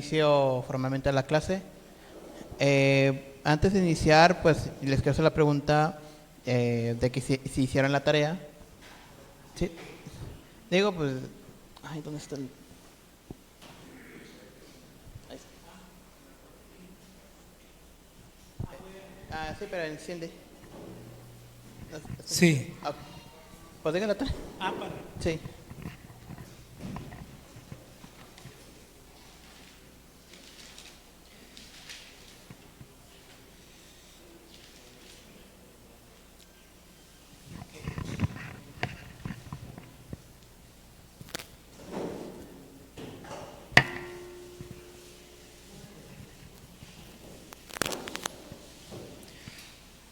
inicio formalmente a la clase. Antes de iniciar, pues les quiero hacer la pregunta de que si hicieron la tarea. ¿Sí? Digo, pues... Ay, ¿dónde está el...? Ahí está. Sí, pero enciende. Sí. ¿Pues diga la tarea? Para. Sí.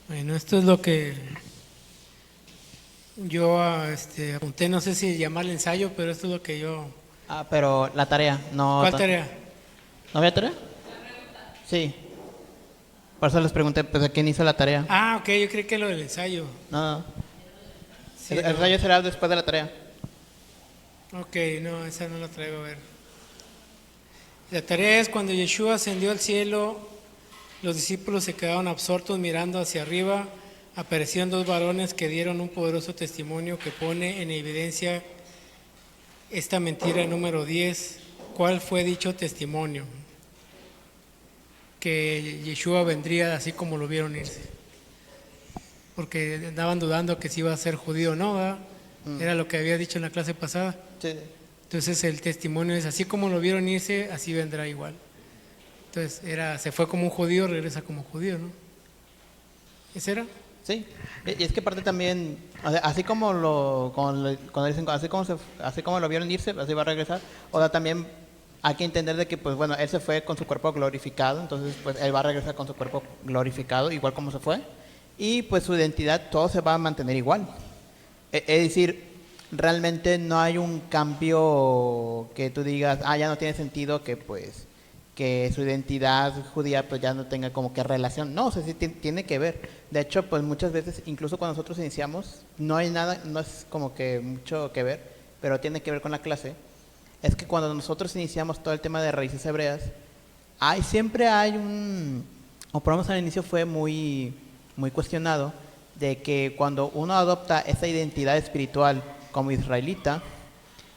Bueno, esto es lo que yo apunté, no sé si llamarle ensayo, pero esto es lo que yo... Pero la tarea, no... ¿Cuál tarea? ¿No había tarea? Sí. Por eso les pregunté, pues, ¿a quién hizo la tarea? Ok, yo creí que lo del ensayo. No. Sí, El ensayo será después de la tarea. Ok, no, esa no la traigo a ver. La tarea es cuando Yeshua ascendió al cielo, los discípulos se quedaron absortos mirando hacia arriba. Aparecieron dos varones que dieron un poderoso testimonio que pone en evidencia esta mentira número 10. ¿Cuál fue dicho testimonio? Que Yeshua vendría así como lo vieron irse. Porque andaban dudando que si iba a ser judío o no, ¿verdad? Era lo que había dicho en la clase pasada. Sí. Entonces el testimonio es así como lo vieron irse, así vendrá igual. Entonces se fue como un judío, regresa como judío, ¿no? ¿Ese era? Sí. Y es que parte también, o sea, así como cuando dicen, así como lo vieron irse, así va a regresar. O sea, también hay que entender de que, pues bueno, él se fue con su cuerpo glorificado, entonces pues él va a regresar con su cuerpo glorificado, igual como se fue. Y pues su identidad, todo se va a mantener igual. Es decir, realmente no hay un cambio que tú digas, ya no tiene sentido que pues que su identidad judía pues ya no tenga como que relación. No, o sea, sí tiene que ver. De hecho, pues muchas veces, incluso cuando nosotros iniciamos, no hay nada, no es como que mucho que ver, pero tiene que ver con la clase. Es que cuando nosotros iniciamos todo el tema de raíces hebreas, siempre hay o por lo menos al inicio fue muy, muy cuestionado, de que cuando uno adopta esa identidad espiritual como israelita,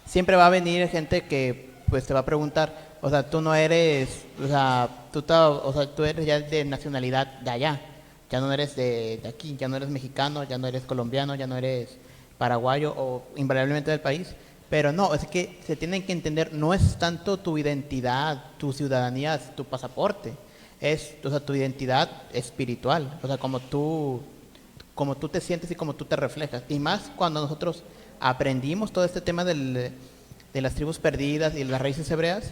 siempre va a venir gente que pues te va a preguntar, o sea, tú no eres, o sea, tú eres ya de nacionalidad de allá, ya no eres de aquí, ya no eres mexicano, ya no eres colombiano, ya no eres paraguayo o invariablemente del país. Pero no, es que se tienen que entender, no es tanto tu identidad, tu ciudadanía, tu pasaporte, es, o sea, tu identidad espiritual, o sea, como tú te sientes y como tú te reflejas. Y más cuando nosotros aprendimos todo este tema de las tribus perdidas y las raíces hebreas,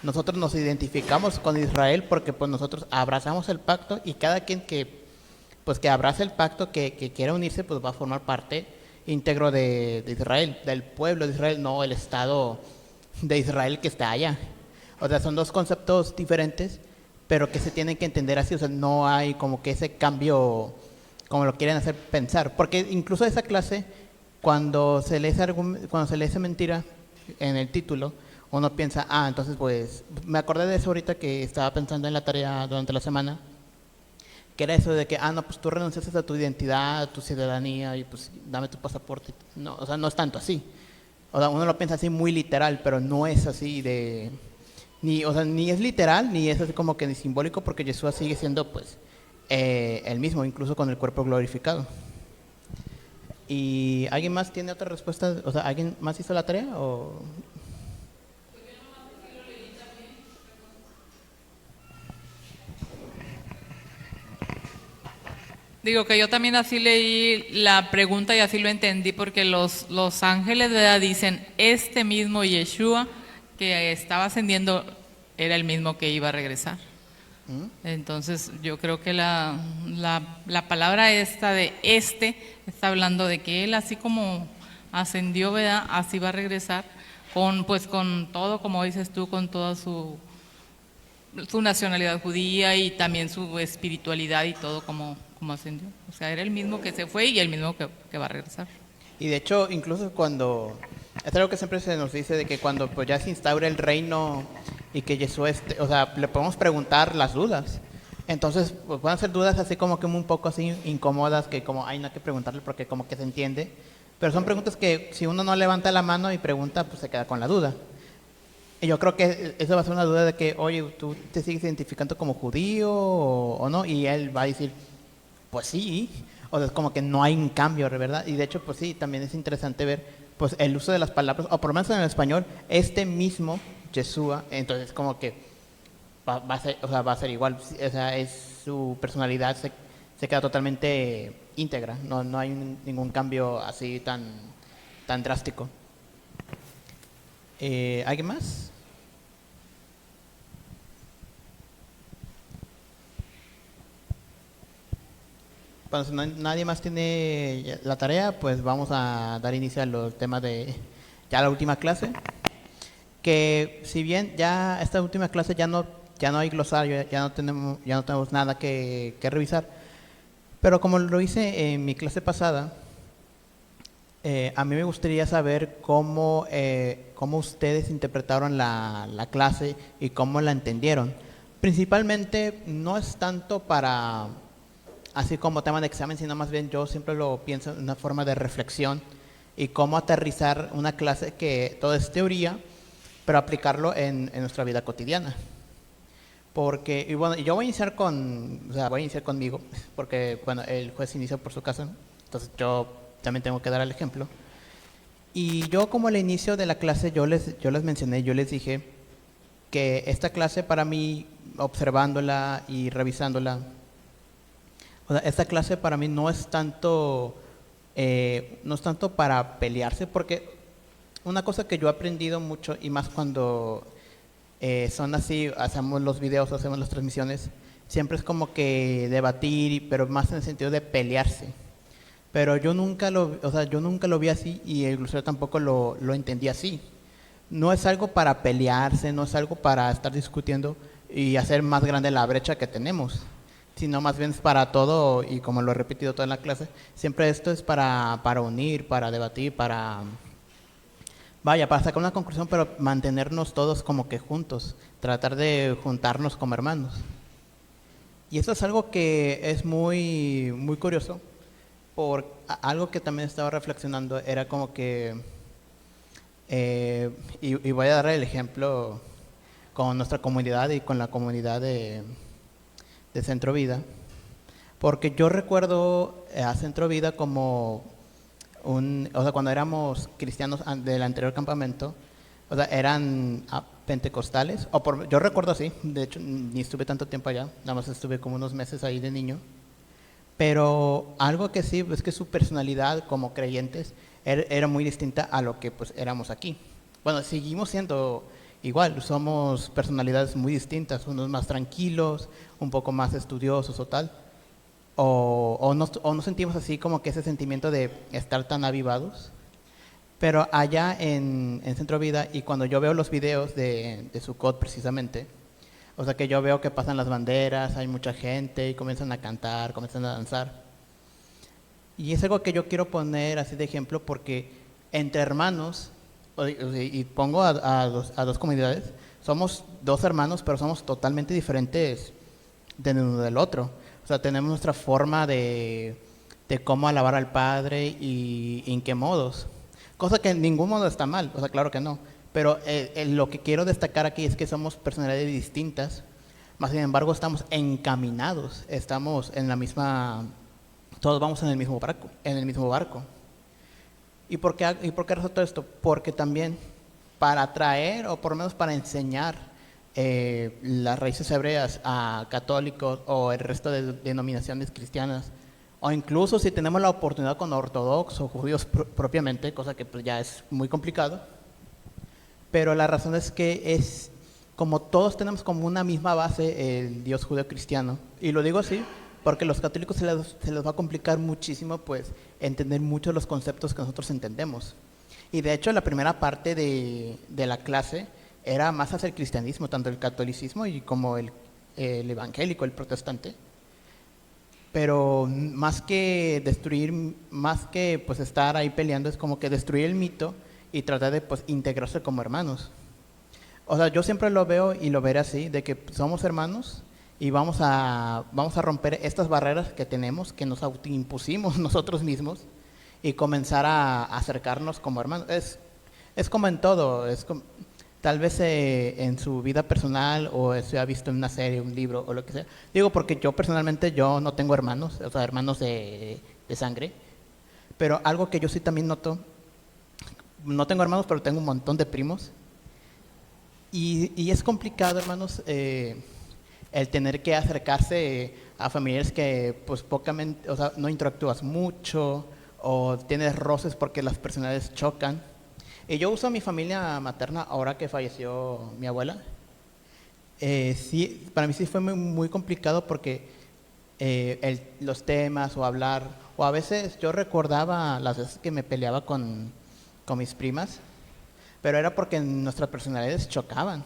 nosotros nos identificamos con Israel porque pues nosotros abrazamos el pacto y cada quien que abrace el pacto, que quiera unirse, pues va a formar parte íntegro de Israel, del pueblo de Israel, no el Estado de Israel que está allá. O sea, son dos conceptos diferentes, pero que se tienen que entender así, o sea, no hay como que ese cambio como lo quieren hacer pensar, porque incluso esa clase, cuando se lee esa mentira en el título, uno piensa, entonces pues, me acordé de eso ahorita que estaba pensando en la tarea durante la semana, que era eso de que, no, pues tú renunciaste a tu identidad, a tu ciudadanía y pues dame tu pasaporte. No, o sea, no es tanto así. O sea, uno lo piensa así muy literal, pero no es así o sea, ni es literal, ni es así como que ni simbólico, porque Jesús sigue siendo pues el mismo, incluso con el cuerpo glorificado. ¿Y alguien más tiene otra respuesta? O sea, ¿alguien más hizo la tarea o...? Digo que yo también así leí la pregunta y así lo entendí, porque los ángeles, ¿verdad?, dicen, este mismo Yeshua que estaba ascendiendo era el mismo que iba a regresar. Entonces yo creo que la palabra esta de está hablando de que él así como ascendió, ¿verdad?, así va a regresar con todo, como dices tú, con toda su nacionalidad judía y también su espiritualidad y todo como ascendió. O sea, era el mismo que se fue y el mismo que va a regresar. Y de hecho, incluso es algo que siempre se nos dice de que cuando pues ya se instaura el reino y que Yeshua, o sea, le podemos preguntar las dudas. Entonces, pues pueden ser dudas así como que un poco así incómodas, que como hay nada que preguntarle porque como que se entiende. Pero son preguntas que si uno no levanta la mano y pregunta, pues se queda con la duda. Y yo creo que eso va a ser una duda de que, oye, ¿tú te sigues identificando como judío o no? Y él va a decir, pues sí. O sea, es como que no hay un cambio, ¿verdad? Y de hecho, pues sí, también es interesante ver pues el uso de las palabras, o por lo menos en el español, este mismo Yeshua, entonces como que va a ser, o sea, va a ser igual, o sea, su personalidad se queda totalmente íntegra, no hay ningún cambio así tan drástico. ¿Alguien más? Bueno, si nadie más tiene la tarea, pues vamos a dar inicio a los temas de ya la última clase. Que si bien ya esta última clase ya no hay glosario, ya no tenemos nada que revisar, pero como lo hice en mi clase pasada, a mí me gustaría saber cómo ustedes interpretaron la clase y cómo la entendieron. Principalmente no es tanto para así como tema de examen, sino más bien yo siempre lo pienso en una forma de reflexión y cómo aterrizar una clase que todo es teoría, pero aplicarlo en nuestra vida cotidiana. Porque, y bueno, yo voy a iniciar conmigo, porque bueno, el juez inició por su casa, entonces yo también tengo que dar el ejemplo. Y yo como al inicio de la clase yo les mencioné, yo les dije que esta clase para mí, observándola y revisándola, o sea, esta clase para mí no es tanto para pelearse, porque una cosa que yo he aprendido mucho, y más cuando son así, hacemos los videos, hacemos las transmisiones, siempre es como que debatir, pero más en el sentido de pelearse. Pero yo nunca lo vi así y el glosario tampoco lo entendí así. No es algo para pelearse, no es algo para estar discutiendo y hacer más grande la brecha que tenemos, sino más bien es para todo, y como lo he repetido toda la clase, siempre esto es para unir, para debatir, para sacar una conclusión, pero mantenernos todos como que juntos, tratar de juntarnos como hermanos. Y eso es algo que es muy, muy curioso, por algo que también estaba reflexionando, era como que, y voy a dar el ejemplo con nuestra comunidad y con la comunidad de Centro Vida, porque yo recuerdo a Centro Vida como o sea, cuando éramos cristianos del anterior campamento, o sea, eran pentecostales, yo recuerdo así, de hecho ni estuve tanto tiempo allá, nada más estuve como unos meses ahí de niño, pero algo que sí es que su personalidad como creyentes era muy distinta a lo que pues éramos aquí. Bueno, seguimos siendo igual, somos personalidades muy distintas, unos más tranquilos, un poco más estudiosos o tal, o no sentimos así como que ese sentimiento de estar tan avivados. Pero allá en Centro Vida, y cuando yo veo los videos de Sukkot precisamente, o sea que yo veo que pasan las banderas, hay mucha gente y comienzan a cantar, comienzan a danzar. Y es algo que yo quiero poner así de ejemplo porque entre hermanos, y pongo a dos comunidades, somos dos hermanos, pero somos totalmente diferentes de uno del otro. O sea, tenemos nuestra forma de cómo alabar al Padre y en qué modos. Cosa que en ningún modo está mal, o sea, claro que no. Pero lo que quiero destacar aquí es que somos personalidades distintas, más sin embargo estamos encaminados, estamos en la misma, todos vamos en el mismo barco. ¿Y por qué resalto esto? Porque también para atraer, o por lo menos para enseñar las raíces hebreas a católicos o el resto de denominaciones cristianas, o incluso si tenemos la oportunidad con ortodoxos o judíos propiamente, cosa que pues ya es muy complicado, pero la razón es que es como todos tenemos como una misma base el Dios judío cristiano, y lo digo así porque a los católicos se les va a complicar muchísimo pues entender mucho los conceptos que nosotros entendemos. Y de hecho la primera parte de la clase era más hacia el cristianismo, tanto el catolicismo y como el evangélico, el protestante. Pero más que destruir, más que pues estar ahí peleando, es como que destruir el mito y tratar de pues integrarse como hermanos. O sea, yo siempre lo veo y lo veré así, de que somos hermanos y vamos a romper estas barreras que tenemos, que nos autoimpusimos nosotros mismos y comenzar a acercarnos como hermanos. Es como en todo, tal vez en su vida personal o se ha visto en una serie, un libro o lo que sea. Digo porque yo personalmente yo no tengo hermanos, o sea, hermanos de sangre, pero algo que yo sí también noto, no tengo hermanos, pero tengo un montón de primos. Y es complicado, hermanos, el tener que acercarse a familiares que pues pocamente, o sea, no interactúas mucho o tienes roces porque las personalidades chocan. Y yo uso a mi familia materna ahora que falleció mi abuela. Sí, para mí sí fue muy, muy complicado porque los temas o hablar, o a veces yo recordaba las veces que me peleaba con mis primas, pero era porque nuestras personalidades chocaban.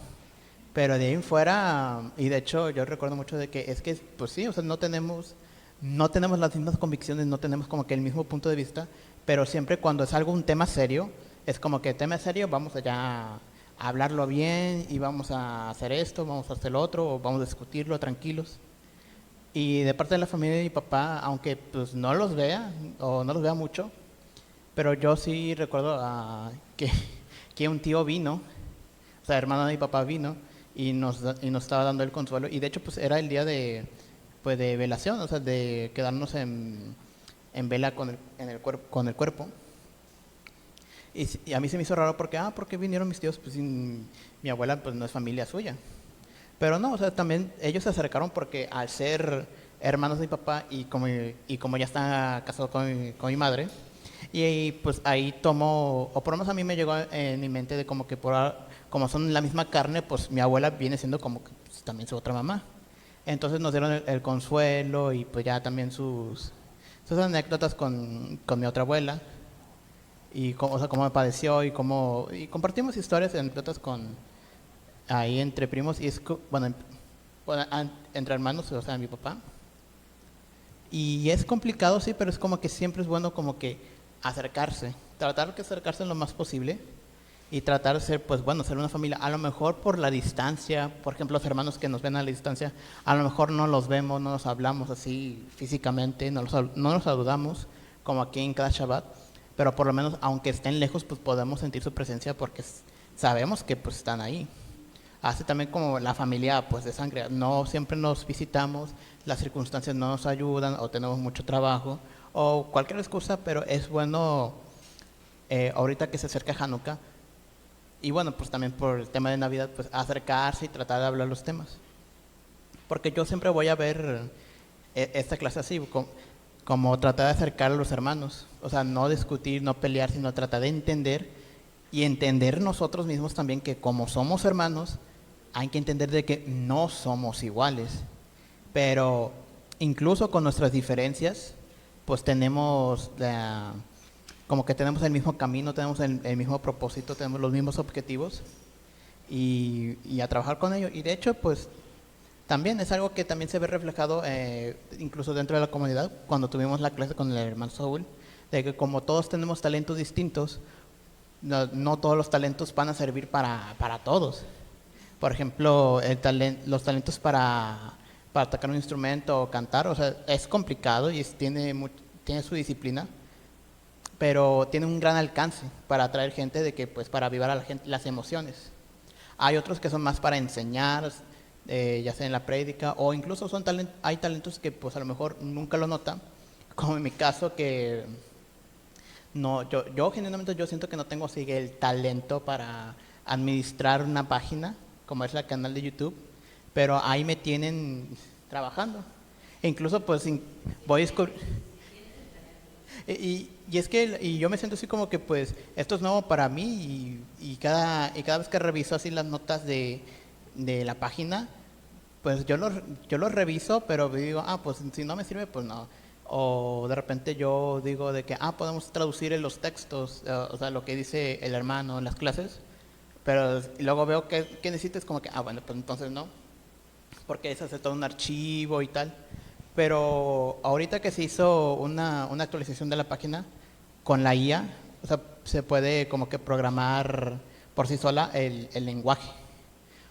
Pero de ahí en fuera, y de hecho yo recuerdo mucho de que es que, pues sí, o sea, no tenemos las mismas convicciones, no tenemos como que el mismo punto de vista, pero siempre cuando es algo un tema serio, es como que tema serio, vamos allá a hablarlo bien y vamos a hacer esto, vamos a hacer lo otro, o vamos a discutirlo tranquilos. Y de parte de la familia de mi papá, aunque pues no los vea o no los vea mucho, pero yo sí recuerdo que un tío vino, o sea, hermano de mi papá vino y nos estaba dando el consuelo. Y de hecho, pues era el día pues, de velación, o sea, de quedarnos en vela con el cuerpo. Y a mí se me hizo raro ¿por qué vinieron mis tíos? Pues mi abuela pues no es familia suya. Pero no, o sea, también ellos se acercaron porque al ser hermanos de mi papá y como ya está casado con mi madre, y pues ahí tomó, o por lo menos a mí me llegó en mi mente de como que como son la misma carne, pues mi abuela viene siendo como que pues, también su otra mamá. Entonces nos dieron el consuelo y pues ya también sus anécdotas con mi otra abuela y o sea, cómo me padeció y compartimos historias y anécdotas ahí entre primos y bueno, entre hermanos, o sea, mi papá. Y es complicado, sí, pero es como que siempre es bueno como que tratar de acercarse lo más posible y tratar de ser, pues bueno, ser una familia. A lo mejor por la distancia, por ejemplo, los hermanos que nos ven a la distancia, a lo mejor no los vemos, no nos hablamos así físicamente, no los saludamos como aquí en cada Shabbat, pero por lo menos aunque estén lejos, pues podemos sentir su presencia porque sabemos que pues están ahí. Así también como la familia pues de sangre, no siempre nos visitamos, las circunstancias no nos ayudan o tenemos mucho trabajo o cualquier excusa, pero es bueno ahorita que se acerca Hanukkah y bueno, pues también por el tema de Navidad, pues acercarse y tratar de hablar los temas. Porque yo siempre voy a ver esta clase así, como tratar de acercar a los hermanos, o sea, no discutir, no pelear, sino tratar de entender y entender nosotros mismos también que como somos hermanos, hay que entender de que no somos iguales, pero incluso con nuestras diferencias, pues como que tenemos el mismo camino, tenemos el mismo propósito, tenemos los mismos objetivos y a trabajar con ello. Y de hecho, pues también es algo que también se ve reflejado incluso dentro de la comunidad, cuando tuvimos la clase con el hermano Saúl, de que como todos tenemos talentos distintos, no todos los talentos van a servir para todos. Por ejemplo, los talentos para tocar un instrumento o cantar, o sea, es complicado y tiene su disciplina, pero tiene un gran alcance para atraer gente pues para avivar a la gente las emociones. Hay otros que son más para enseñar, ya sea en la prédica, o incluso hay talentos que pues a lo mejor nunca lo notan, como en mi caso que no, yo genuinamente yo siento que no tengo así el talento para administrar una página, como es el canal de YouTube, pero ahí me tienen trabajando. E incluso pues voy a descubrir. Y es que yo me siento así como que pues esto es nuevo para mí y cada vez que reviso así las notas de la página, pues yo lo reviso, pero digo, pues si no me sirve, pues no. O de repente yo digo de que, podemos traducir en los textos, o sea, lo que dice el hermano en las clases, pero luego veo que necesitas como que, bueno, pues entonces no, porque es hacer todo un archivo y tal. Pero ahorita que se hizo una actualización de la página con la IA, o sea, se puede como que programar por sí sola el lenguaje.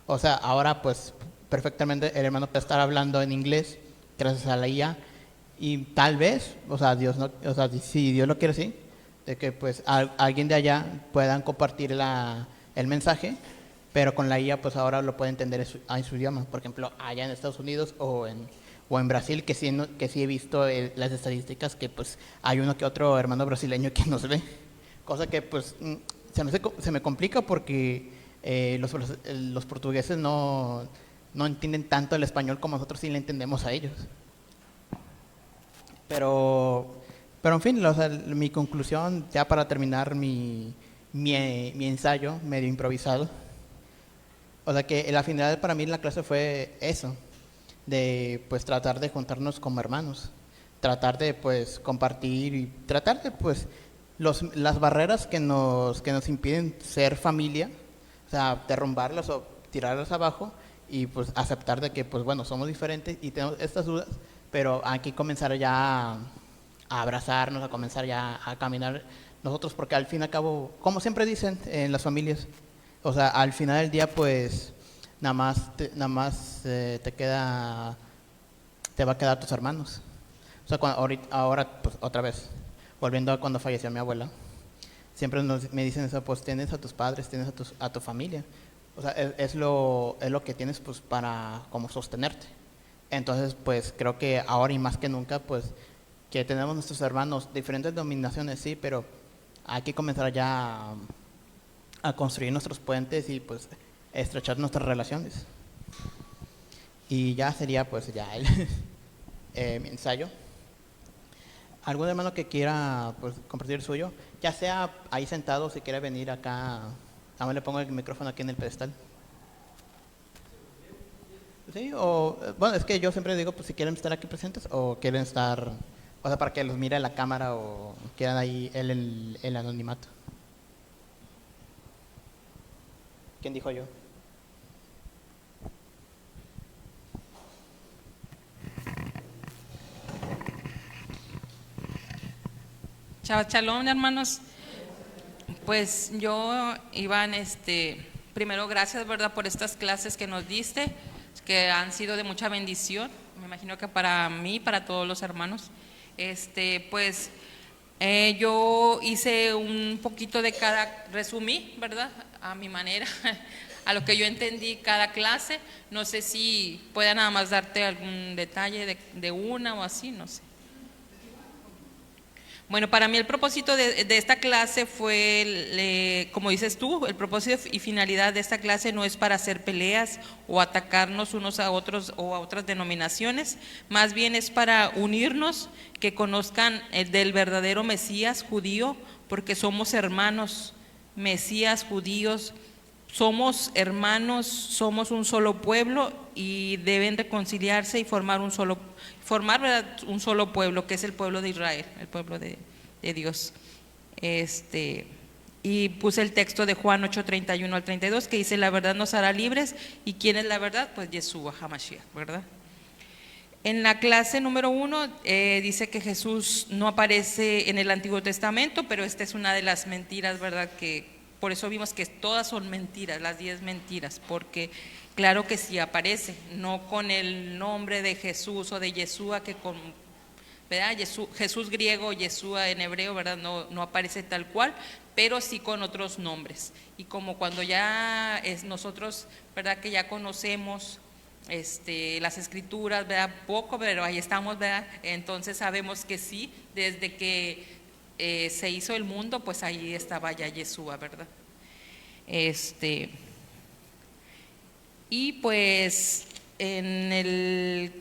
O sea, ahora pues perfectamente el hermano puede estar hablando en inglés gracias a la IA y tal vez, o sea, Dios no, o sea, si Dios lo quiere así, de que pues alguien de allá puedan compartir el mensaje, pero con la IA pues ahora lo puede entender en su idioma. Por ejemplo, allá en Estados Unidos o en Brasil, que sí, que sí he visto las estadísticas que pues hay uno que otro hermano brasileño que nos ve. Cosa que pues se me complica porque los portugueses no entienden tanto el español como nosotros sí le entendemos a ellos. Pero en fin, o sea, mi conclusión, ya para terminar mi ensayo medio improvisado, o sea que la finalidad para mí en la clase fue eso, de pues tratar de juntarnos como hermanos, tratar de pues compartir y tratar de pues las barreras que nos impiden ser familia, o sea, derrumbarlas o tirarlas abajo y pues aceptar de que pues bueno, somos diferentes y tenemos estas dudas, pero hay que comenzar ya a abrazarnos, a comenzar ya a caminar nosotros, porque al fin y al cabo, como siempre dicen en las familias, o sea, al final del día pues nada más te va a quedar tus hermanos. O sea, ahora pues otra vez, volviendo a cuando falleció mi abuela, siempre me dicen eso, pues tienes a tus padres, tienes a tu familia. O sea, es lo que tienes pues para como sostenerte. Entonces, pues creo que ahora y más que nunca, pues que tenemos nuestros hermanos, diferentes denominaciones, sí, pero hay que comenzar ya a construir nuestros puentes y pues estrechar nuestras relaciones. Y ya sería pues ya mi ensayo. ¿Algún hermano que quiera pues compartir el suyo? Ya sea ahí sentado, si quiere venir acá, nada más le pongo el micrófono aquí en el pedestal. Sí, o bueno, es que yo siempre digo, pues si quieren estar aquí presentes o quieren estar, o sea, para que los mire la cámara o quieran ahí el anonimato. ¿Quién dijo yo? Chao, shalom, hermanos. Pues yo, Iván, primero gracias, ¿verdad?, por estas clases que nos diste, que han sido de mucha bendición. Me imagino que para mí, para todos los hermanos. Pues yo hice un poquito de cada, resumí, ¿verdad?, a mi manera, a lo que yo entendí cada clase. No sé si pueda nada más darte algún detalle de una o así, no sé. Bueno, para mí el propósito de esta clase fue, como dices tú, el propósito y finalidad de esta clase no es para hacer peleas o atacarnos unos a otros o a otras denominaciones, más bien es para unirnos, que conozcan del verdadero Mesías judío, porque somos hermanos, Mesías judíos, somos hermanos, somos un solo pueblo y deben reconciliarse y formar ¿verdad?, un solo pueblo, que es el pueblo de Israel, el pueblo de Dios. Y puse el texto de Juan 8:31 al 32, que dice: la verdad nos hará libres. ¿Y quién es la verdad? Pues Yeshua HaMashiach, ¿verdad? En la clase número 1 dice que Jesús no aparece en el Antiguo Testamento, pero esta es una de las mentiras, ¿verdad?, que por eso vimos que todas son mentiras, las 10 mentiras, porque claro que sí aparece, no con el nombre de Jesús o de Yeshua, que con, ¿verdad?, Jesús griego, Yeshua en hebreo, ¿verdad?, no aparece tal cual, pero sí con otros nombres. Y como cuando ya nosotros, ¿verdad?, que ya conocemos las escrituras, ¿verdad?, poco, pero ahí estamos, ¿verdad?, entonces sabemos que sí, desde que se hizo el mundo, pues ahí estaba ya Yeshua, ¿verdad? Y pues en el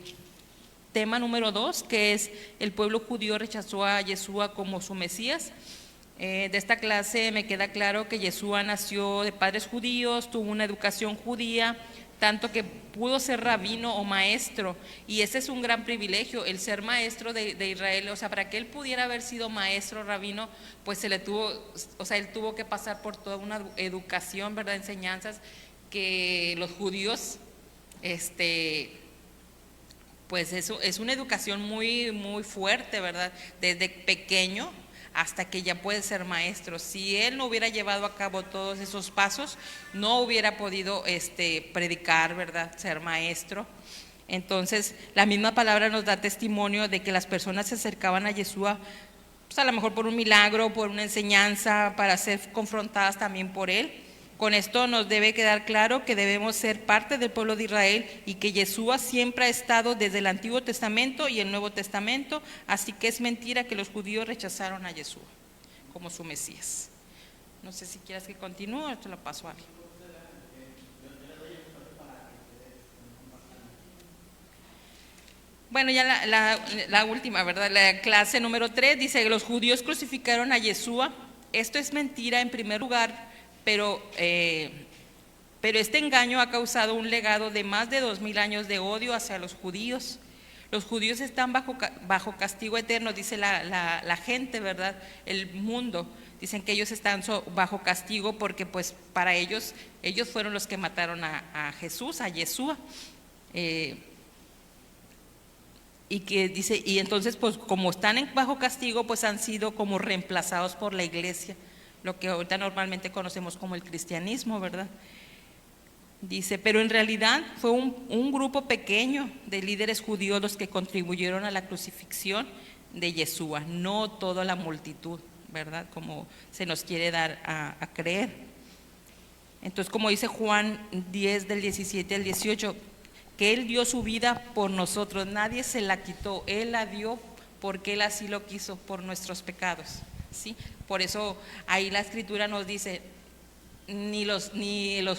tema número 2, que es el pueblo judío rechazó a Yeshua como su Mesías. De esta clase me queda claro que Yeshua nació de padres judíos, tuvo una educación judía, tanto que pudo ser rabino o maestro, y ese es un gran privilegio, el ser maestro de Israel. O sea, para que él pudiera haber sido maestro, rabino, pues él tuvo que pasar por toda una educación, ¿verdad?, enseñanzas que los judíos, pues eso es una educación muy, muy fuerte, ¿verdad?, desde pequeño hasta que ya puede ser maestro. Si él no hubiera llevado a cabo todos esos pasos, no hubiera podido predicar, ¿verdad? Ser maestro. Entonces, la misma palabra nos da testimonio de que las personas se acercaban a Yeshua, pues a lo mejor por un milagro, por una enseñanza, para ser confrontadas también por él. Con esto nos debe quedar claro que debemos ser parte del pueblo de Israel y que Yeshua siempre ha estado desde el Antiguo Testamento y el Nuevo Testamento, así que es mentira que los judíos rechazaron a Yeshua como su Mesías. No sé si quieres que continúe o te lo paso a alguien. Bueno, ya la última, ¿verdad? La clase número 3 dice que los judíos crucificaron a Yeshua. Esto es mentira en primer lugar, pero este engaño ha causado un legado de más de 2000 años de odio hacia los judíos. Los judíos están bajo castigo eterno, dice la gente, ¿verdad? El mundo. Dicen que ellos están bajo castigo porque pues para ellos fueron los que mataron a Jesús, a Yeshua. Y que dice, y entonces pues como están bajo castigo, pues han sido como reemplazados por la iglesia, lo que ahorita normalmente conocemos como el cristianismo, ¿verdad? Dice, pero en realidad fue un grupo pequeño de líderes judíos los que contribuyeron a la crucifixión de Yeshua, no toda la multitud, ¿verdad? Como se nos quiere dar a creer. Entonces, como dice Juan 10 del 17 al 18, que Él dio su vida por nosotros, nadie se la quitó, Él la dio porque Él así lo quiso, por nuestros pecados, ¿sí? Por eso ahí la Escritura nos dice, ni los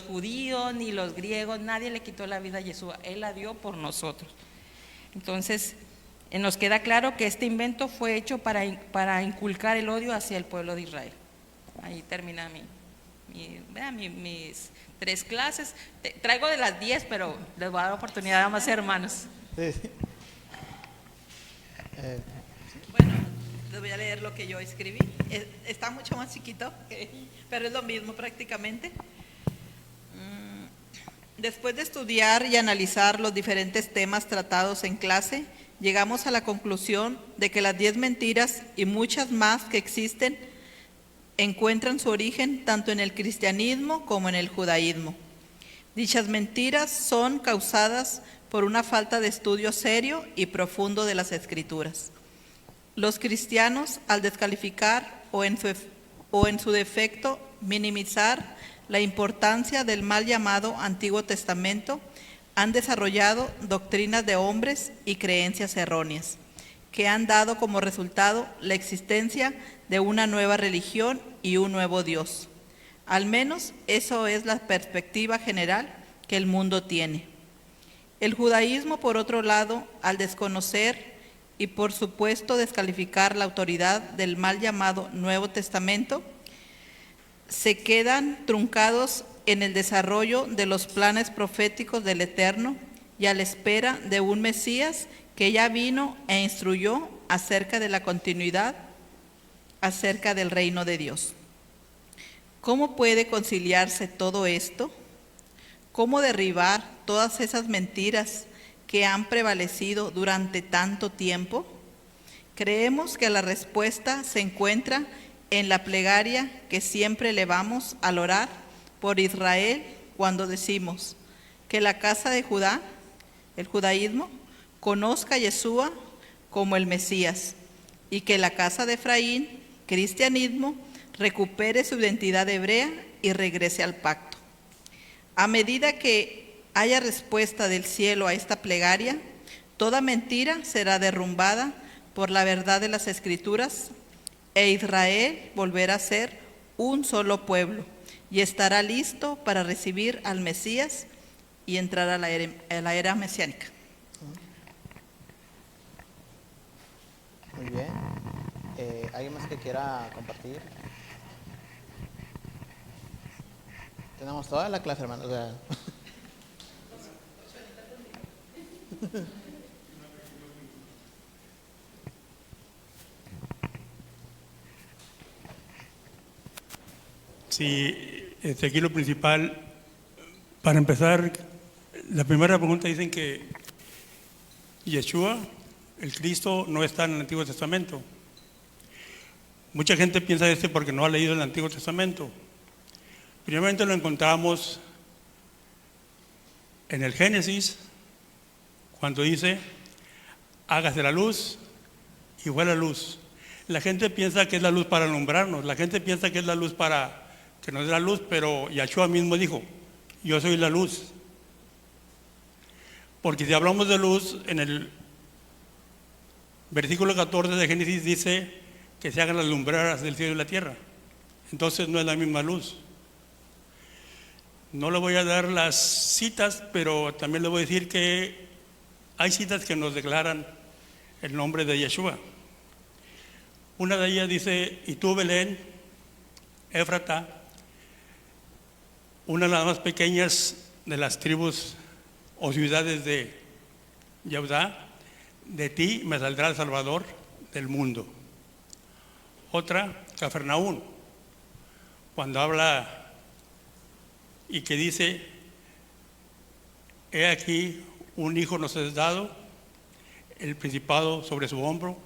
judíos, ni los griegos, nadie le quitó la vida a Yeshua, Él la dio por nosotros. Entonces, nos queda claro que este invento fue hecho para inculcar el odio hacia el pueblo de Israel. Ahí termina mis 3 clases. Traigo de las 10, pero les voy a dar oportunidad a más hermanos. Sí. Bueno, les voy a leer lo que yo escribí. Está mucho más chiquito, pero es lo mismo prácticamente. Después de estudiar y analizar los diferentes temas tratados en clase, llegamos a la conclusión de que las 10 mentiras y muchas más que existen encuentran su origen tanto en el cristianismo como en el judaísmo. Dichas mentiras son causadas por una falta de estudio serio y profundo de las Escrituras. Los cristianos, al descalificar o en su defecto minimizar la importancia del mal llamado Antiguo Testamento, han desarrollado doctrinas de hombres y creencias erróneas, que han dado como resultado la existencia de una nueva religión y un nuevo Dios. Al menos eso es la perspectiva general que el mundo tiene. El judaísmo, por otro lado, al desconocer y por supuesto descalificar la autoridad del mal llamado Nuevo Testamento, se quedan truncados en el desarrollo de los planes proféticos del Eterno y a la espera de un Mesías que ya vino e instruyó acerca de la continuidad, acerca del reino de Dios. ¿Cómo puede conciliarse todo esto? ¿Cómo derribar todas esas mentiras que han prevalecido durante tanto tiempo? Creemos que la respuesta se encuentra en la plegaria que siempre elevamos al orar por Israel cuando decimos que la casa de Judá, el judaísmo, conozca a Yeshua como el Mesías y que la casa de Efraín, cristianismo, recupere su identidad hebrea y regrese al pacto. A medida que haya respuesta del cielo a esta plegaria, toda mentira será derrumbada por la verdad de las Escrituras e Israel volverá a ser un solo pueblo y estará listo para recibir al Mesías y entrar a la era mesiánica. Muy bien. ¿Alguien más que quiera compartir? Tenemos toda la clase, hermano. O sea. Sí, aquí lo principal, para empezar, la primera pregunta dicen que Yeshua, el Cristo, no está en el Antiguo Testamento. Mucha gente piensa porque no ha leído el Antiguo Testamento. Primeramente lo encontramos en el Génesis, cuando dice, hágase la luz, y fue la luz. La gente piensa que es la luz para alumbrarnos, la gente piensa que es la luz para que nos dé la luz, pero Yahshua mismo dijo, yo soy la luz. Porque si hablamos de luz, en el versículo 14 de Génesis dice que se hagan las lumbreras del cielo y la tierra. Entonces no es la misma luz. No le voy a dar las citas, pero también le voy a decir que hay citas que nos declaran el nombre de Yeshua. Una de ellas dice, y tú, Belén, Éfrata, una de las más pequeñas de las tribus o ciudades de Yehudá, de ti me saldrá el Salvador del mundo. Otra, Cafarnaún, cuando habla y que dice, he aquí un hijo nos es dado, el principado sobre su hombro.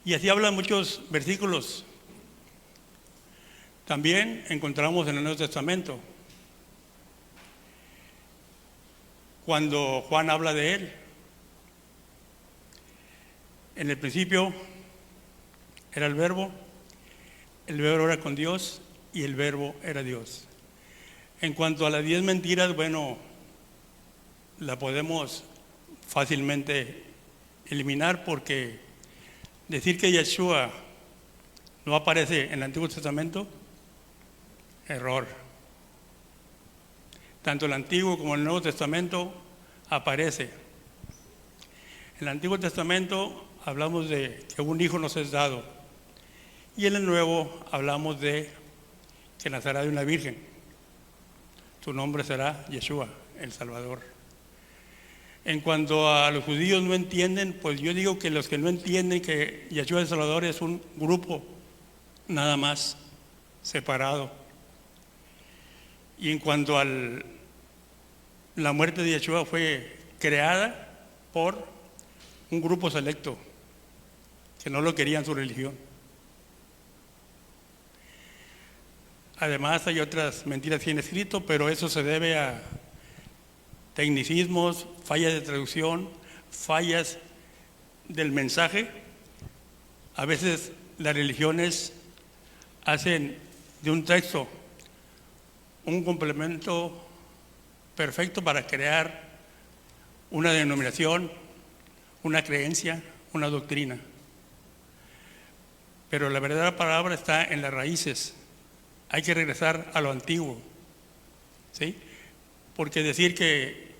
Y así hablan muchos versículos. También encontramos en el Nuevo Testamento, cuando Juan habla de él. En el principio era el verbo era con Dios y el verbo era Dios. En cuanto a las 10 mentiras, bueno, la podemos fácilmente eliminar, porque decir que Yeshua no aparece en el Antiguo Testamento, error. Tanto el Antiguo como el Nuevo Testamento aparece. En el Antiguo Testamento hablamos de que un hijo nos es dado, y en el Nuevo hablamos de que nacerá de una virgen. Su nombre será Yeshua, el Salvador. En cuanto a los judíos no entienden, pues yo digo que los que no entienden que Yeshua el Salvador es un grupo nada más separado. Y en cuanto a la muerte de Yeshua, fue creada por un grupo selecto que no lo querían su religión. Además hay otras mentiras que han escrito, pero eso se debe a tecnicismos, fallas de traducción, fallas del mensaje. A veces las religiones hacen de un texto un complemento perfecto para crear una denominación, una creencia, una doctrina. Pero la verdadera palabra está en las raíces. Hay que regresar a lo antiguo, ¿sí? Porque decir que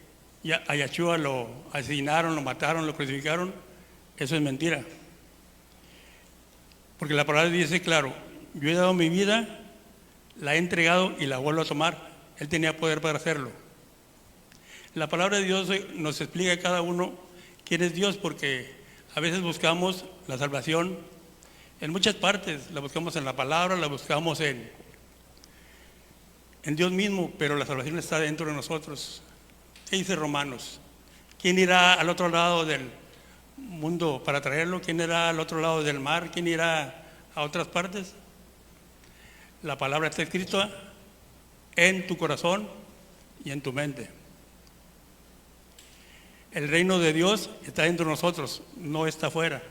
a Yahshua lo asesinaron, lo mataron, lo crucificaron, eso es mentira. Porque la palabra dice claro, yo he dado mi vida, la he entregado y la vuelvo a tomar. Él tenía poder para hacerlo. La palabra de Dios nos explica a cada uno quién es Dios, porque a veces buscamos la salvación en muchas partes. La buscamos en la palabra, la buscamos en Dios mismo, pero la salvación está dentro de nosotros. ¿Qué dice Romanos? ¿Quién irá al otro lado del mundo para traerlo? ¿Quién irá al otro lado del mar? ¿Quién irá a otras partes? La palabra está escrita en tu corazón y en tu mente. El reino de Dios está dentro de nosotros, no está fuera.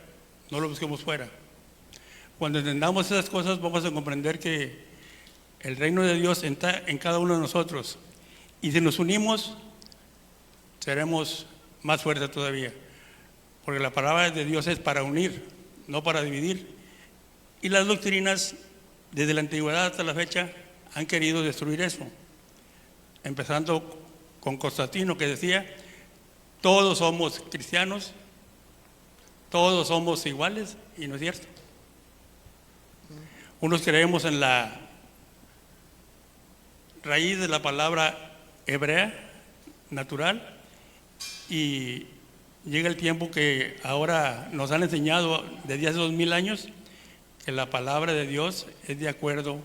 No lo busquemos fuera. Cuando entendamos esas cosas, vamos a comprender que el reino de Dios está en cada uno de nosotros. Y si nos unimos, seremos más fuertes todavía. Porque la palabra de Dios es para unir, no para dividir. Y las doctrinas, desde la antigüedad hasta la fecha, han querido destruir eso. Empezando con Constantino, que decía, todos somos cristianos, todos somos iguales, y no es cierto. Unos creemos en la raíz de la palabra hebrea, natural, y llega el tiempo que ahora nos han enseñado desde hace 2000 años que la palabra de Dios es de acuerdo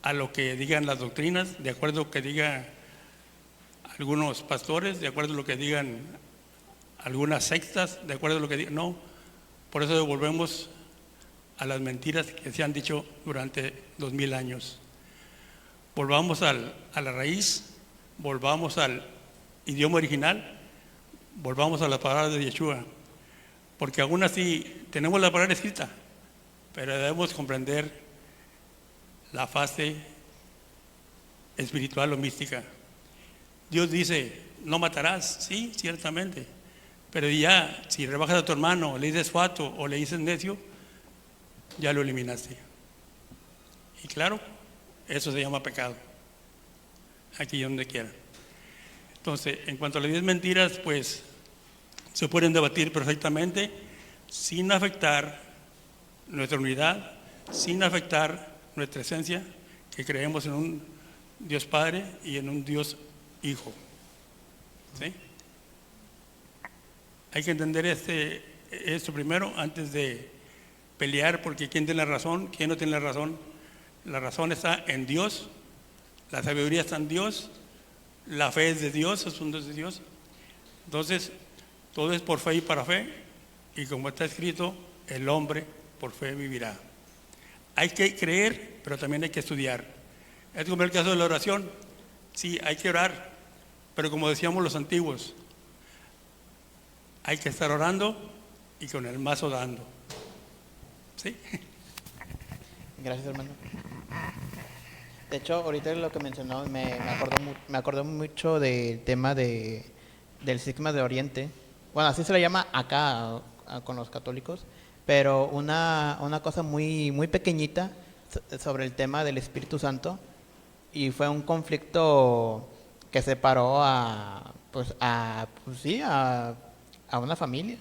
a lo que digan las doctrinas, de acuerdo a lo que digan algunos pastores, de acuerdo a lo que digan algunas sectas, de acuerdo a lo que digan. No, por eso volvemos a las mentiras que se han dicho durante 2000 años. Volvamos a la raíz, volvamos al idioma original, volvamos a las palabras de Yeshua, porque aún así tenemos la palabra escrita, pero debemos comprender la fase espiritual o mística. Dios dice, no matarás, sí, ciertamente, pero ya, si rebajas a tu hermano, le dices fato o le dices necio, ya lo eliminaste. Y claro, eso se llama pecado, aquí y donde quiera. Entonces, en cuanto a las 10 mentiras, pues se pueden debatir perfectamente sin afectar nuestra unidad, sin afectar nuestra esencia, que creemos en un Dios Padre y en un Dios Hijo. ¿Sí? Hay que entender esto primero antes de pelear, porque quién tiene la razón, quién no tiene la razón. La razón está en Dios, la sabiduría está en Dios, la fe es de Dios, es un Dios de Dios. Entonces, todo es por fe y para fe, y como está escrito, el hombre por fe vivirá. Hay que creer, pero también hay que estudiar. Es como el caso de la oración. Sí, hay que orar, pero como decíamos los antiguos, hay que estar orando y con el mazo dando. ¿Sí? Gracias, hermano. De hecho, ahorita lo que mencionó me acordó mucho del tema del cisma de Oriente. Bueno, así se le llama acá con los católicos, pero una cosa muy, muy pequeñita sobre el tema del Espíritu Santo, y fue un conflicto que separó a una familia.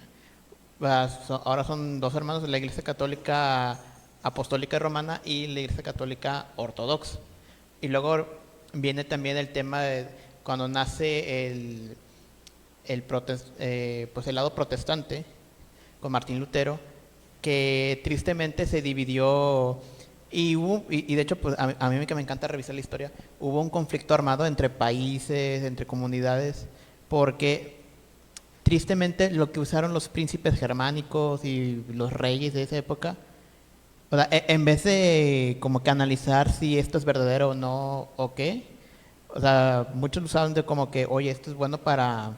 Ahora son dos hermanos de la Iglesia Católica Apostólica Romana y la Iglesia Católica Ortodoxa. Y luego viene también el tema de cuando nace el lado protestante con Martín Lutero, que tristemente se dividió y de hecho pues a mí que me encanta revisar la historia, hubo un conflicto armado entre países, entre comunidades, porque tristemente lo que usaron los príncipes germánicos y los reyes de esa época, o sea, en vez de como que analizar si esto es verdadero o no o qué, o sea, muchos lo usaron de como que, oye, esto es bueno para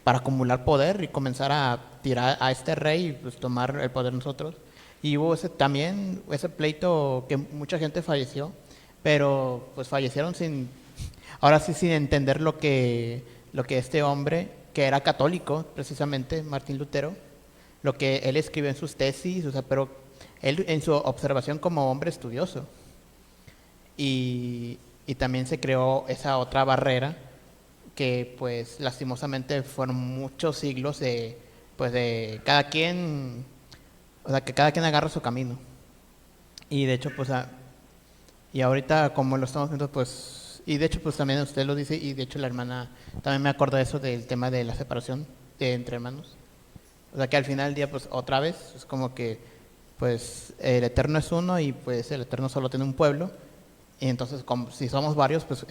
acumular poder y comenzar a tirar a este rey y pues tomar el poder nosotros. Y hubo también ese pleito que mucha gente falleció, pero pues fallecieron sin entender lo que este hombre, que era católico precisamente, Martín Lutero, lo que él escribió en sus tesis, o sea, pero él en su observación como hombre estudioso. Y también se creó esa otra barrera que pues lastimosamente fueron muchos siglos de cada quien, o sea, que cada quien agarra su camino. Y de hecho pues y ahorita como lo estamos viendo pues, y de hecho pues también usted lo dice, y de hecho la hermana también me acordó de eso, del tema de la separación entre hermanos. O sea, que al final del día pues otra vez es como que pues el Eterno es uno y pues el Eterno solo tiene un pueblo, y entonces como si somos varios pues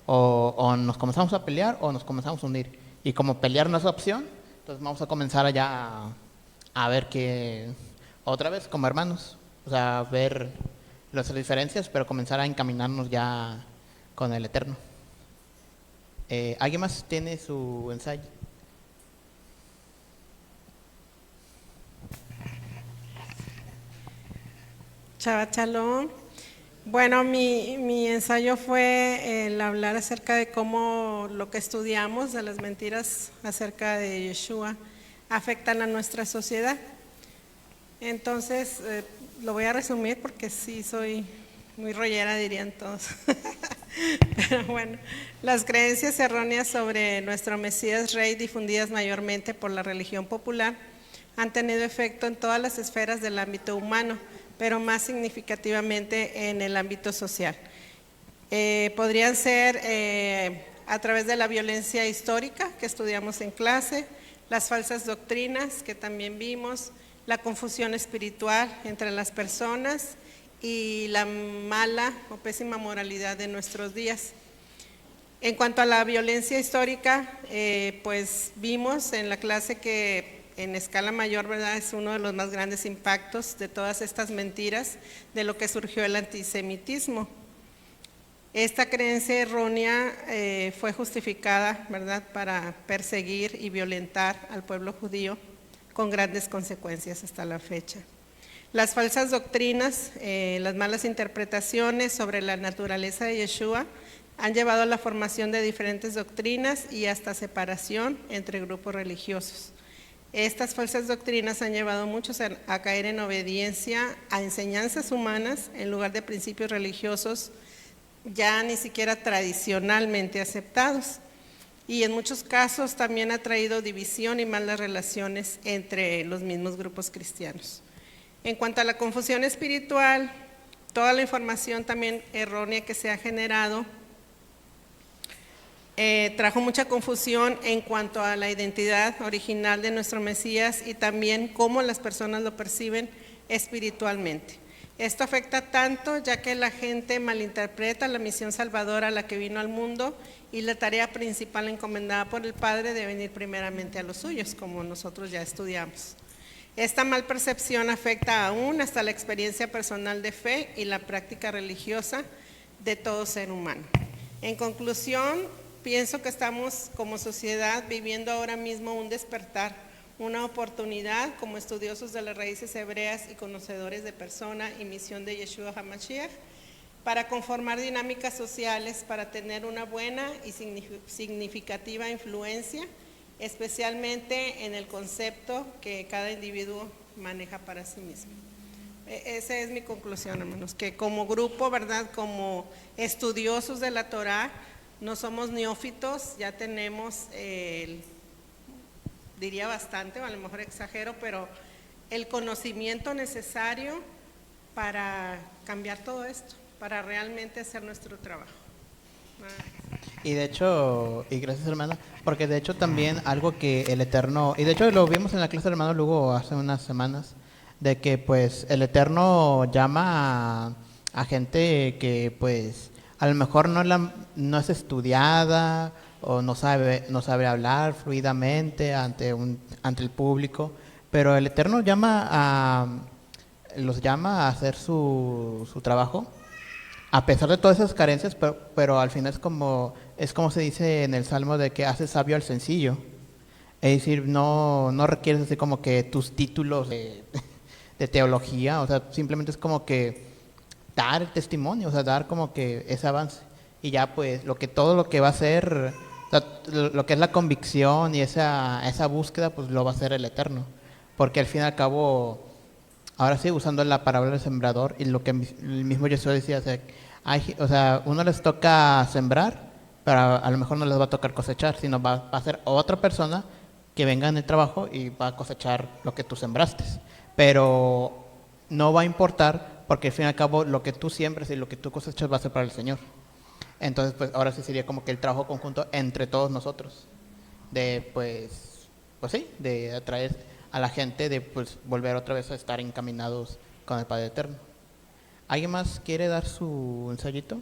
o nos comenzamos a pelear o nos comenzamos a unir, y como pelear no es opción, entonces vamos a comenzar allá a ver que otra vez como hermanos, o sea, ver las diferencias, pero comenzar a encaminarnos ya con el Eterno. ¿Alguien más tiene su ensayo? Shabbat Shalom. Bueno, mi ensayo fue el hablar acerca de cómo lo que estudiamos de las mentiras acerca de Yeshua afectan a nuestra sociedad. Entonces, lo voy a resumir porque sí soy muy rollera, dirían todos. Pero bueno, las creencias erróneas sobre nuestro Mesías Rey, difundidas mayormente por la religión popular, han tenido efecto en todas las esferas del ámbito humano, pero más significativamente en el ámbito social. Podrían ser a través de la violencia histórica que estudiamos en clase, las falsas doctrinas que también vimos, la confusión espiritual entre las personas y la mala o pésima moralidad de nuestros días. En cuanto a la violencia histórica, pues vimos en la clase que en escala mayor, ¿verdad? Es uno de los más grandes impactos de todas estas mentiras de lo que surgió el antisemitismo. Esta creencia errónea fue justificada, ¿verdad?, para perseguir y violentar al pueblo judío con grandes consecuencias hasta la fecha. Las falsas doctrinas, las malas interpretaciones sobre la naturaleza de Yeshua han llevado a la formación de diferentes doctrinas y hasta separación entre grupos religiosos. Estas falsas doctrinas han llevado a muchos a caer en obediencia a enseñanzas humanas en lugar de principios religiosos ya ni siquiera tradicionalmente aceptados. Y en muchos casos también ha traído división y malas relaciones entre los mismos grupos cristianos. En cuanto a la confusión espiritual, toda la información también errónea que se ha generado trajo mucha confusión en cuanto a la identidad original de nuestro Mesías y también cómo las personas lo perciben espiritualmente. Esto afecta tanto ya que la gente malinterpreta la misión salvadora a la que vino al mundo y la tarea principal encomendada por el Padre de venir primeramente a los suyos, como nosotros ya estudiamos. Esta mal percepción afecta aún hasta la experiencia personal de fe y la práctica religiosa de todo ser humano. En conclusión, pienso que estamos como sociedad viviendo ahora mismo un despertar, una oportunidad como estudiosos de las raíces hebreas y conocedores de persona y misión de Yeshua HaMashiach para conformar dinámicas sociales, para tener una buena y significativa influencia, especialmente en el concepto que cada individuo maneja para sí mismo. Esa es mi conclusión, hermanos, que como grupo, ¿verdad?, como estudiosos de la Torá, no somos neófitos, ya tenemos, diría bastante, o a lo mejor exagero, pero el conocimiento necesario para cambiar todo esto, para realmente hacer nuestro trabajo. Y de hecho, y gracias hermana, porque de hecho también algo que el Eterno, y de hecho lo vimos en la clase del hermano Lugo hace unas semanas, de que pues el Eterno llama a gente que pues a lo mejor no es estudiada o no sabe hablar fluidamente ante el público, pero el Eterno los llama a hacer su trabajo a pesar de todas esas carencias, pero al final es como se dice en el Salmo de que hace sabio al sencillo. Es decir, no requieres así como que tus títulos de teología, o sea, simplemente es como que dar el testimonio, o sea, dar como que ese avance. Y ya pues todo lo que va a ser, o sea, lo que es la convicción y esa búsqueda, pues lo va a hacer el Eterno. Porque al fin y al cabo, ahora sí, usando la parábola del sembrador y lo que el mismo Jesús decía, o sea, uno les toca sembrar, pero a lo mejor no les va a tocar cosechar, sino va a ser otra persona que venga en el trabajo y va a cosechar lo que tú sembraste. Pero no va a importar porque al fin y al cabo lo que tú siembres y lo que tú cosechas va a ser para el Señor. Entonces, pues ahora sí sería como que el trabajo conjunto entre todos nosotros, de pues sí, de atraer a la gente, de pues volver otra vez a estar encaminados con el Padre Eterno. ¿Alguien más quiere dar su ensayito?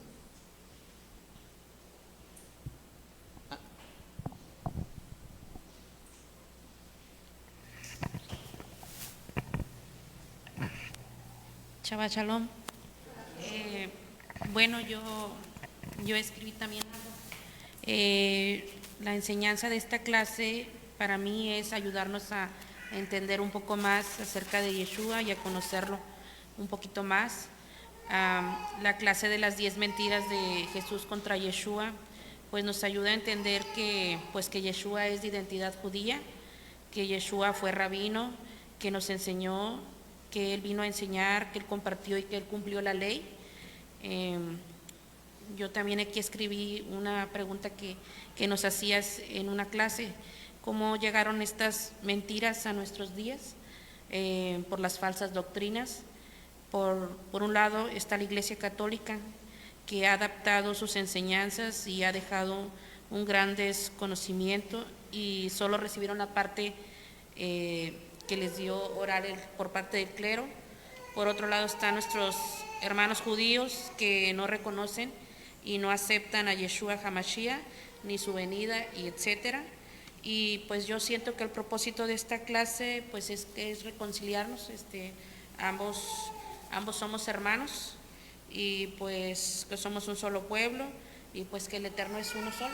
Shabbat Shalom. Bueno, yo escribí también algo. La enseñanza de esta clase para mí es ayudarnos a entender un poco más acerca de Yeshua y a conocerlo un poquito más. La clase de las 10 mentiras de Jesús contra Yeshua pues nos ayuda a entender que Yeshua es de identidad judía, que Yeshua fue rabino, que nos enseñó, que Él vino a enseñar, que Él compartió y que Él cumplió la ley. Yo también aquí escribí una pregunta que nos hacías en una clase: ¿cómo llegaron estas mentiras a nuestros días? Por las falsas doctrinas. Por un lado está la Iglesia Católica, que ha adaptado sus enseñanzas y ha dejado un gran desconocimiento y solo recibieron la parte que les dio orar por parte del clero. Por otro lado están nuestros hermanos judíos que no reconocen y no aceptan a Yeshua HaMashiach ni su venida y etcétera. Y pues yo siento que el propósito de esta clase pues es reconciliarnos, ambos somos hermanos y pues que somos un solo pueblo y pues que el Eterno es uno solo.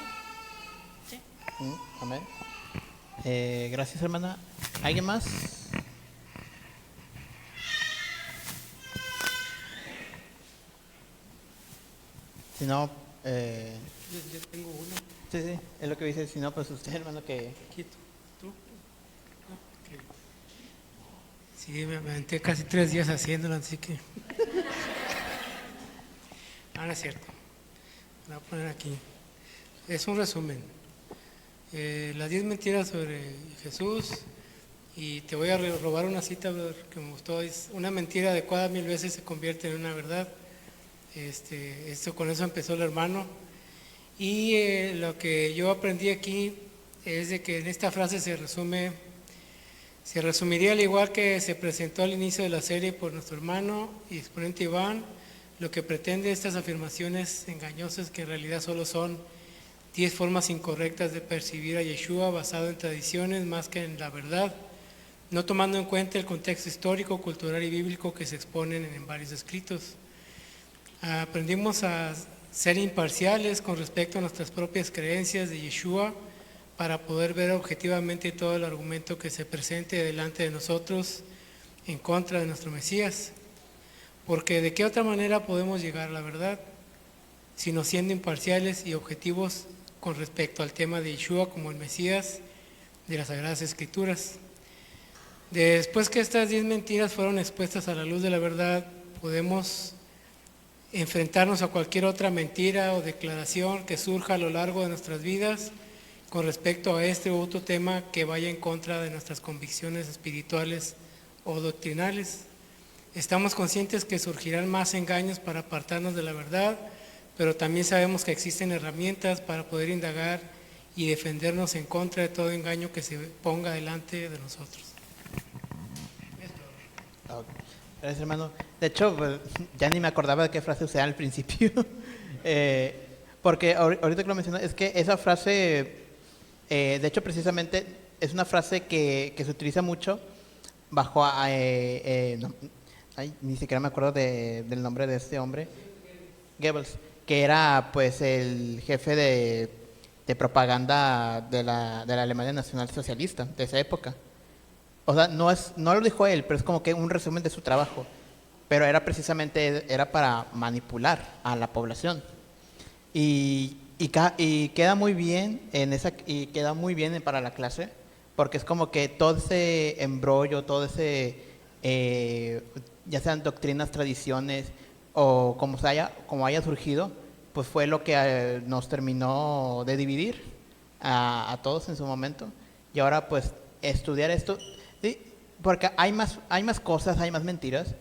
¿Sí? Amén. Gracias, hermana. ¿Alguien más? Si no, Yo tengo uno. sí, sí, es lo que dice. Si no, pues usted, hermano, que... Quito. ¿Tú? No, ok. Sí, me aventé casi 3 días haciéndolo, así que... No es cierto. Lo voy a poner aquí. Es un resumen. Las 10 mentiras sobre Jesús. Y te voy a robar una cita, brother, que me gustó. Es una mentira adecuada 1000 veces se convierte en una verdad. Con eso empezó el hermano. Y lo que yo aprendí aquí es de que en esta frase se resumiría al igual que se presentó al inicio de la serie por nuestro hermano y exponente Iván, lo que pretende estas afirmaciones engañosas que en realidad solo son 10 formas incorrectas de percibir a Yeshua basado en tradiciones más que en la verdad, no tomando en cuenta el contexto histórico, cultural y bíblico que se exponen en varios escritos. Aprendimos a ser imparciales con respecto a nuestras propias creencias de Yeshua para poder ver objetivamente todo el argumento que se presente delante de nosotros en contra de nuestro Mesías. Porque ¿de qué otra manera podemos llegar a la verdad? Sino siendo imparciales y objetivos con respecto al tema de Yeshua como el Mesías de las Sagradas Escrituras. Después que estas 10 mentiras fueron expuestas a la luz de la verdad, podemos enfrentarnos a cualquier otra mentira o declaración que surja a lo largo de nuestras vidas con respecto a este u otro tema que vaya en contra de nuestras convicciones espirituales o doctrinales. Estamos conscientes que surgirán más engaños para apartarnos de la verdad, pero también sabemos que existen herramientas para poder indagar y defendernos en contra de todo engaño que se ponga delante de nosotros. Gracias, hermano. De hecho, pues, ya ni me acordaba de qué frase usé al principio. Porque ahorita que lo mencioné, es que esa frase, de hecho, precisamente es una frase que se utiliza mucho bajo... ni siquiera me acuerdo del nombre de este hombre. Goebbels, que era pues el jefe de propaganda de la Alemania Nacional Socialista de esa época. O sea, no lo dijo él, pero es como que un resumen de su trabajo. Pero era para manipular a la población. Y queda muy bien queda muy bien para la clase, porque es como que todo ese embrollo, todo ese, ya sean doctrinas, tradiciones, o como haya surgido, pues fue lo que nos terminó de dividir a todos en su momento. Y ahora pues estudiar esto... Sí, porque hay más cosas, hay más mentiras,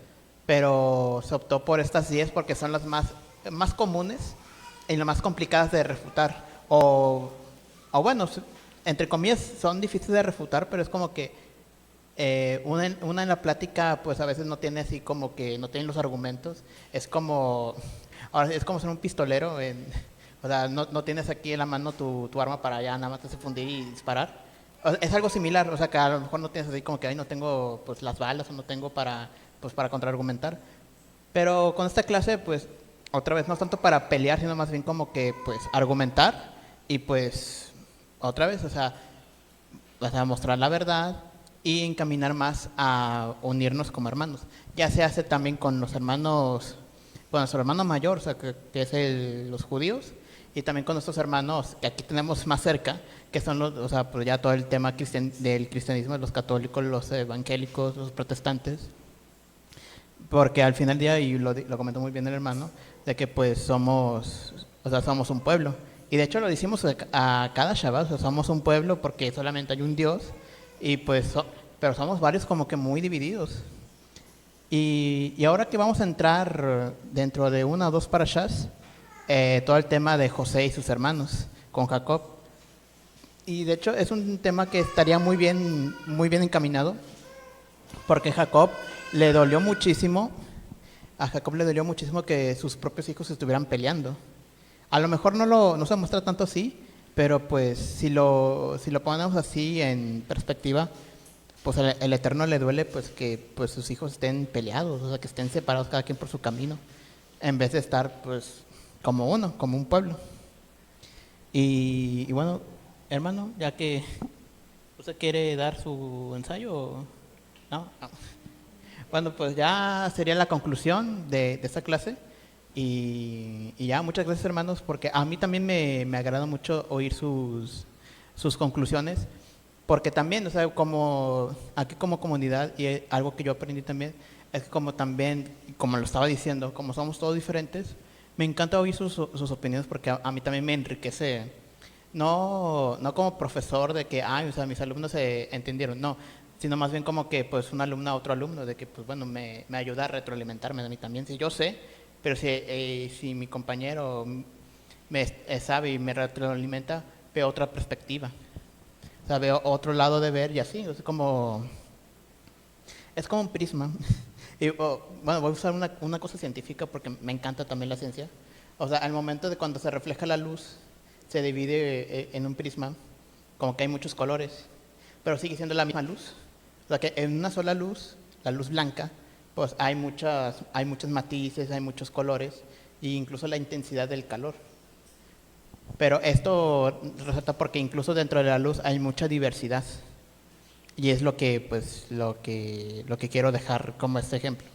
pero se optó por estas 10 porque son las más comunes y las más complicadas de refutar. O bueno, entre comillas, son difíciles de refutar, pero es como que una en la plática, pues a veces no tiene así como que no tiene los argumentos. Es como ser un pistolero. O sea, no tienes aquí en la mano tu arma para ya nada más te fundir y disparar. Es algo similar, o sea, que a lo mejor no tienes así como que ahí no tengo pues las balas o no tengo para contraargumentar. Pero con esta clase, pues, otra vez no es tanto para pelear, sino más bien como que pues argumentar y pues otra vez, o sea, mostrar la verdad y encaminar más a unirnos como hermanos. Ya se hace también con los hermanos, con nuestro hermano mayor, o sea, que es los judíos, y también con nuestros hermanos que aquí tenemos más cerca, que son o sea, pues ya todo el tema del cristianismo, los católicos, los evangélicos, los protestantes, porque al final del día, y lo comentó muy bien el hermano, de que pues somos un pueblo, y de hecho lo decimos a cada Shabbat, o sea, somos un pueblo porque solamente hay un Dios, y pues, pero somos varios como que muy divididos. Y ahora que vamos a entrar dentro de 1 o 2 parashas, todo el tema de José y sus hermanos con Jacob. Y de hecho es un tema que estaría muy bien encaminado, porque a Jacob le dolió muchísimo que sus propios hijos estuvieran peleando. A lo mejor no se muestra tanto así, Pero pues si lo ponemos así en perspectiva, pues el Eterno le duele pues que pues sus hijos estén peleados, o sea, que estén separados cada quien por su camino, en vez de estar pues como uno, como un pueblo. Y bueno, hermano, ya que usted quiere dar su ensayo, ¿no? No. Bueno, pues ya sería la conclusión de esta clase. Y ya, muchas gracias, hermanos, porque a mí también me agrada mucho oír sus conclusiones, porque también, o sea, como aquí como comunidad, y algo que yo aprendí también, es que como también, como lo estaba diciendo, como somos todos diferentes, me encanta oír sus opiniones, porque a mí también me enriquece, no como profesor de que, o sea, mis alumnos se entendieron, no, sino más bien como que pues un alumno a otro alumno, de que pues bueno, me ayuda a retroalimentarme a mí también, si yo sé, pero si mi compañero sabe y me retroalimenta, veo otra perspectiva, o sea, veo otro lado de ver y así, es como un prisma. Y, bueno, voy a usar una cosa científica porque me encanta también la ciencia. O sea, al momento de cuando se refleja la luz, se divide en un prisma, como que hay muchos colores, pero sigue siendo la misma luz. O sea, que en una sola luz, la luz blanca, pues hay muchos matices, hay muchos colores, e incluso la intensidad del calor. Pero esto resulta porque incluso dentro de la luz hay mucha diversidad. Y es lo que quiero dejar como este ejemplo.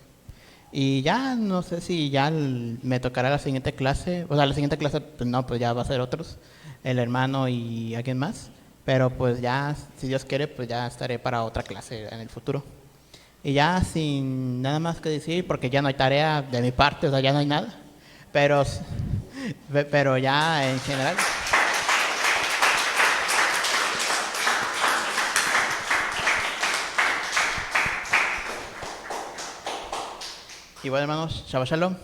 Y ya no sé si ya me tocará la siguiente clase, o sea, la siguiente clase, pues no, pues ya va a ser otros, el hermano y alguien más. Pero pues ya, si Dios quiere, pues ya estaré para otra clase en el futuro. Y ya sin nada más que decir, porque ya no hay tarea de mi parte, o sea, ya no hay nada. Pero ya en general. Y bueno, hermanos, Shabbat Shalom.